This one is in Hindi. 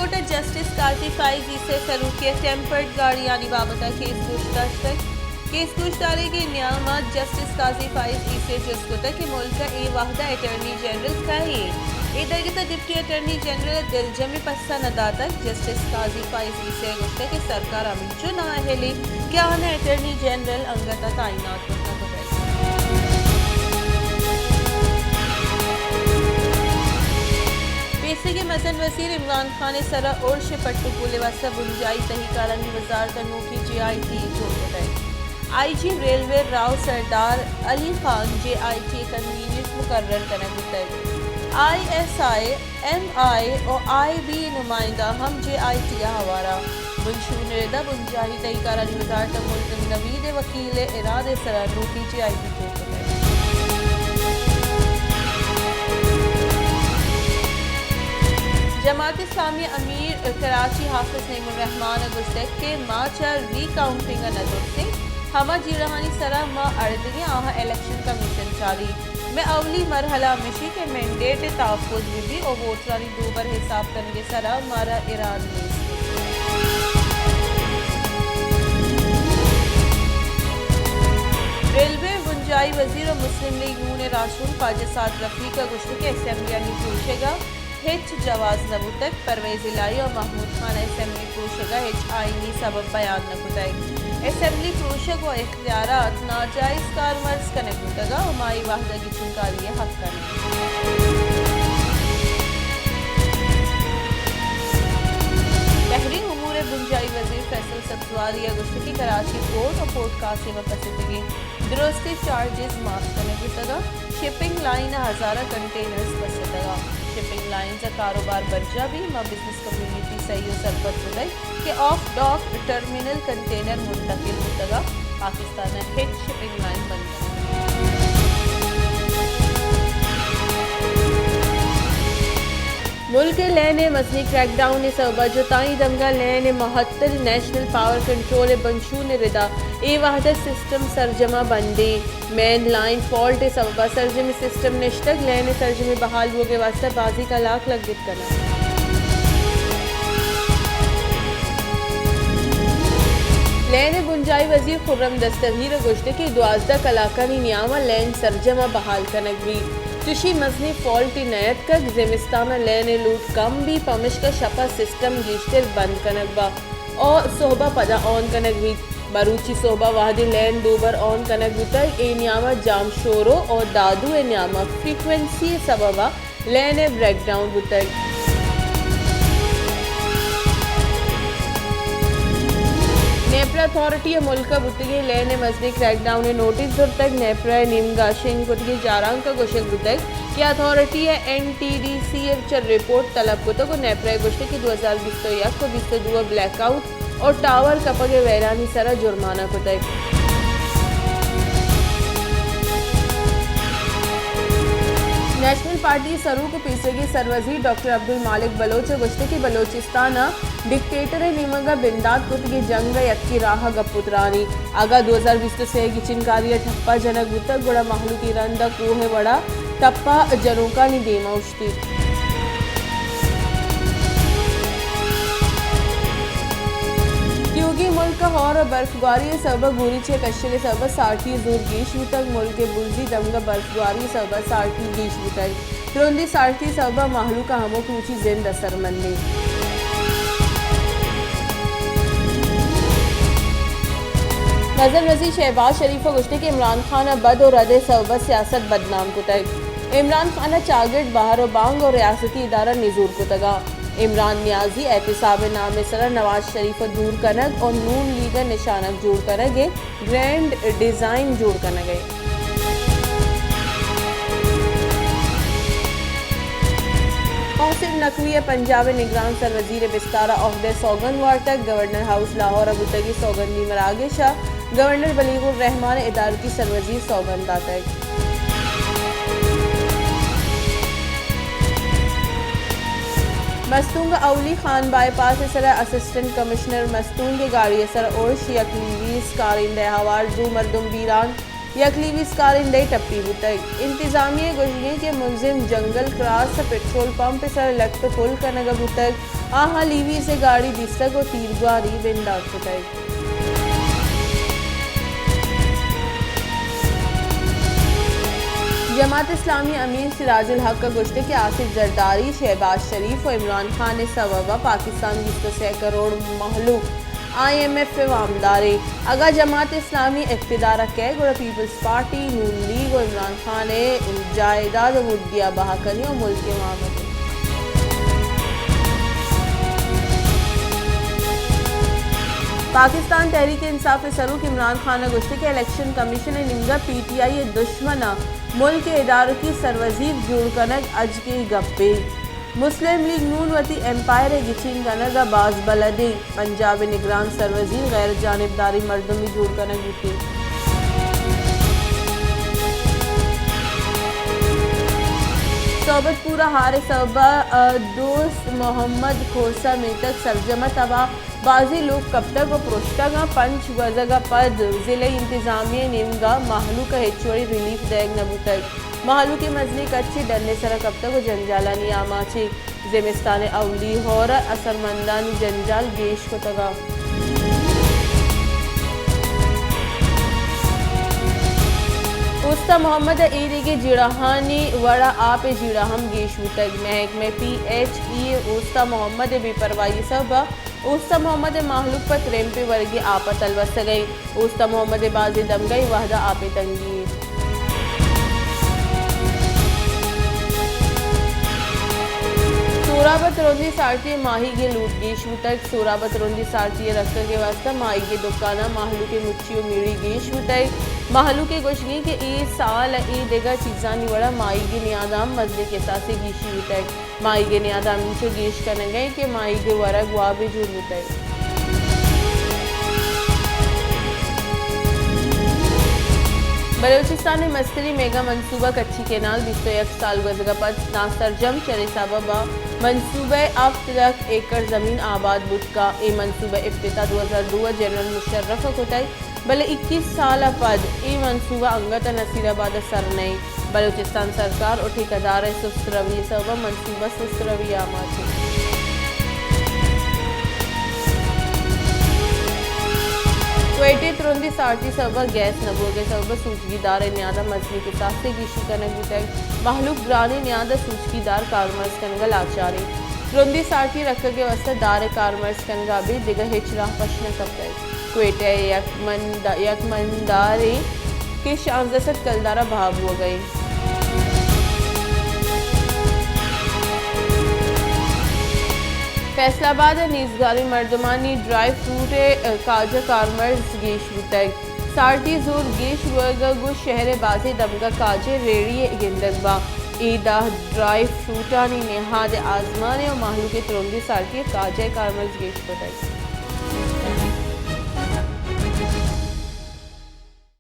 कोर्ट जस्टिस काजी फाइजी से सरूकिया टेम्पर्ड गाड़ी यानी बाबता केस कुछ दारे के नियामत जस्टिस काजी फाइजी से जस्कुता के मुल्क का ए वाहदा अटॉर्नी जनरल का ही इधर के डिप्टी अटॉर्नी जनरल दिलजमी पस्सा नदाता जस्टिस काजी फाइजी से गुस्ता के सरकार अमिचो ना हेली क्या हने अटॉर्नी जनरल अंगता तैनात करना को पैसे के मसन वजीर इमरान खान सरा उर्श पट्टू पुले वासा बुंजाई तहकारानी वजारत नूठी JIT जोड़ IG रेलवे राव सरदार अली खान JIT कन्वीनियंस मुकर्रर करने ISI MI और IB नुमाइंदा हम JIT हवारा मंशूर रेदा बुंजाई तहकारानी वजारत मुल्क नवीद वकील इरादे सरा नूठी JIT जोड़ जमात इस्लामी अमीर कराची हाफिज नईमुर रहमान गुस्तेक के माचा रीकाउंटिंग नजर से हमा जीरहानी सरा मा अर्दगी आहा इलेक्शन कमीशन जारी में अवली मरहला मिशी के मैंडेट तहफ़्फ़ुज़ भी और वोटरानी दोबर हिसाब करने सरा मारा ईरान में रेलवे बुंजाई वजीर मुस्लिम लीग नून राशून ख्वाजा साद रफीक का गुश्त के असेंबली नहीं पूछेगा हिच जवाज नबूतक परवेज इलाई और महमूद खान असेंबली प्रोशगा हिच आईनी सबब बयान नबूतक असेंबली प्रोशग व इख्तियारात नाजायज कारमर्ज का नबूतगा और माई वाहदा की चुनकारी हक करने बहरीन उमूर बुंजाई वजीर फैसल सब्जवारी अगस्त की कराची पोर्ट और पोर्ट कासिम पसंदगी दुरुस्ती चार्जेस माफ करने की तरह शिपिंग लाइन हज़ारा कंटेनर्स पसंदगा शिपिंग लाइन का कारोबार बर्जा भी मां बिजनेस कम्युनिटी सही सरपत बुलाई कि ऑफ डॉक टर्मिनल कंटेनर मुंतकिल मुतगा पाकिस्तान हिट शिपिंग लाइन बन गई मुल्क लैने मसनी क्रैकडाउन ने सबा जुताई दंगा लैने महत्तर नेशनल पावर कंट्रोल बंशू ने रिदा ए वाहदा सिस्टम सरजमा बंदी मेन लाइन फॉल्ट सबा सरजमी सिस्टम निश्तक लैने सरजमी बहाल हुए के वास्ते बाजी का लाख लगत करना लैने बुंजाई वजीर खुर्रम दस्तगीर गुश्त की 12 कलाकानी नियामा लैन सरजमा बहाल कनक भी तुशी मजनी फॉल्ट नयत का जिमिस्ताना लैने लूट कम भी पमिश का शपा सिस्टम गिश्तर बंद कनक बा और सोहबा पदा ऑन कनक भी बरूची सोहबा वाहदी लैन दोबर on Kanak बुतर A नियामा jam sorrow और दादू ए नियामा फ्रीक्वेंसी सबबा लैने ब्रेकडाउन बुतर नेपरा अथॉरिटी मुल्क बुतगी लैने मजनी क्रैकडाउन नोटिस दुर तक नेपरा निमगाशिंग कुतगी जारांग का गोशक बुतक कि अथॉरिटी NTDC चल रिपोर्ट तलब कुतो को नेपरा गोश्त की 2021 को 22 ब्लैकआउट और टावर कपगे वैरानी सरा जुर्माना कुतक नेशनल पार्टी सरू को पीसेगी सरवजी डॉक्टर अब्दुल मालिक बलोच गुश्त की बलोचिस्ताना डिक्टेटर निमगा बिंदात कुतगी जंग यक्की राह गपुत्रानी आगा 2020 से की चिनकारिया ठप्पा जनक गुतक गुड़ा महलूकी रंदा कोहे बड़ा टप्पा जनोका नि देमा उश्ती क्योंकि मुल्क और बर्फबारी सबब गुरीचे कश्य सबब साठी दूर गीश तक मुल्क बुलजी दमगा बर्फबारी सबब साठी गीश तक रोंदी साठी सबब महलू का हमो ऊंची जिंद असरमंदी नजर नजी शहबाज शरीफ गुश्ते के इमरान खान बद और रद सबब सियासत बदनाम कुतक इमरान खान चागिर्द बहार बांग और रियासती इदारा निजूर कुतगा इमरान न्याजी एहतिसाब नाम सरा नवाज शरीफ दूर कनक और नून लीग निशानक जोड़ कनगे ग्रैंड डिजाइन जोड़ कनगे मोहसिन नकवी पंजाब निगरान सर वजीर बिस्तारा अहदे सौगन वार तक गवर्नर हाउस लाहौर अबुतगी सौगंदी मरागे शाह गवर्नर बलीगुर रहमान इदार की सरवजीर सौगंद तक मस्तूंग अवली Khan bypass sir assistant commissioner Mastung गाड़ी सर और यकलीवी स्कारिंदे हवार दो मरदम बीरान यकलीवी स्कारिंदे टप्पी बुतक इंतजामिया गुजरिए के मुलजिम जंगल क्रॉस पेट्रोल पंप सर लट पुल का नगा बुतक आहा लीवी से गाड़ी दिस्तक और तीरगुआरी बिंदास बताई। जमात इस्लामी अमीर सिराजुल हक का गोश्त के आसिफ जरदारी, शहबाज शरीफ और इमरान खान ने सबबा पाकिस्तान 26 करोड़ महलूक IMF वामदारे अगर जमात इस्लामी इख्तिदार कैग और पीपल्स पार्टी नून लीग और इमरान खान ने जायदाद मुद्दिया बहा करनी और मुल्क के मामले पाकिस्तान तहरीक इंसाफ सरूक इमरान खान गोश्त के इलेक्शन कमीशन निंगा PTI दुश्मना मुल्क के इदारों की सरवजीर जुड़ कनक अज के गप्पे मुस्लिम लीग नून वती एम्पायर गिचिन कनक बाज बलदे पंजाब निगरान सरवजीर गैर जानिबदारी मर्दमी जुड़ कनक गिटी सोबत पूरा हारे सबा दोस्त मोहम्मद खोसा में तक सरजमा तबा बाजी लोग कब तक व प्रोष्टगा पंच वजगा पद जिले इंतजामिया निमगा माहलू का हेचुड़ी रिलीफ देग नबूतक माहलू के मजली कच्ची डरने सरा कब तक व जंजाला नियामाची जिमिस्तान अवली होर असरमंदानी जंजाल गेश को तगा उस्ता मोहम्मद ईरिगे जिड़ाहानी वड़ा आप जिड़ाहम गेशू तक महक में PHE उस्ता मोहम्मद बेपरवाही सब उस्ता मोहम्मद माहलूक पर त्रेम्पे वर्गी आपत अलवस गई उस्ता मोहम्मद बाजी दम गई वहदा आपे तंगी सूराबत रोंदी सारती माही के लूट गेश तक सूराबत रोंदी सारती रख के वास्ता माही के दुकाना माहलू के मुच्चियो मीड़ी गेश तक माहलू के गोशगी के ई साल ई देगा चीज़ा निवड़ा माई के नियादाम मजले के साथ से गीशी तक माई के नियादाम नीचे गेश करने गए कि माई के वरग वा भी जुड़ तक बलोचिस्तान में मस्तरी मेगा मनसूबा कच्ची केनाल 21 साल गुजगा पद नासरजम चरे सबबा मनसूबा अब तक एकड़ ज़मीन आबाद बुट का ए मनसूबा इफ्तिता 2002 जनरल मुशर्रफ कोताई भले 21 साल पद ए मनसूबा अंगत नसीराबाद सर नहीं बलोचिस्तान सरकार और ठेकेदार सुस्त रवि सबा मनसूबा सुस्त रवि आमाची क्वेटे तुरंदी सारती सबा गैस नबोगे सबा सूचगीदार न्यादा मजली के साथ से गिशी कनक तक महलूक ग्रानी न्यादा सूचगीदार कारमर्स कनगा लाचारी तुरंदी सारती रख के वस्ता दार कारमर्स कनगा भी दिगा हिचरा पश्न कब तक क्वेटे यकमंदारे के शानजसत कलदारा भाग हो गई फैसलाबाद नीजगारी मर्दमानी ड्राई फ्रूट काजा कारमर्स गेश तक सारती जोर गेश वर्गु शहर बाजे दमगा काजे रेड़ी गिंदगबा ईदा ड्राई फ्रूटानी नेहाद आजमाने और माहलू के तुरंदी सारती काजा कारमर्स गेश तक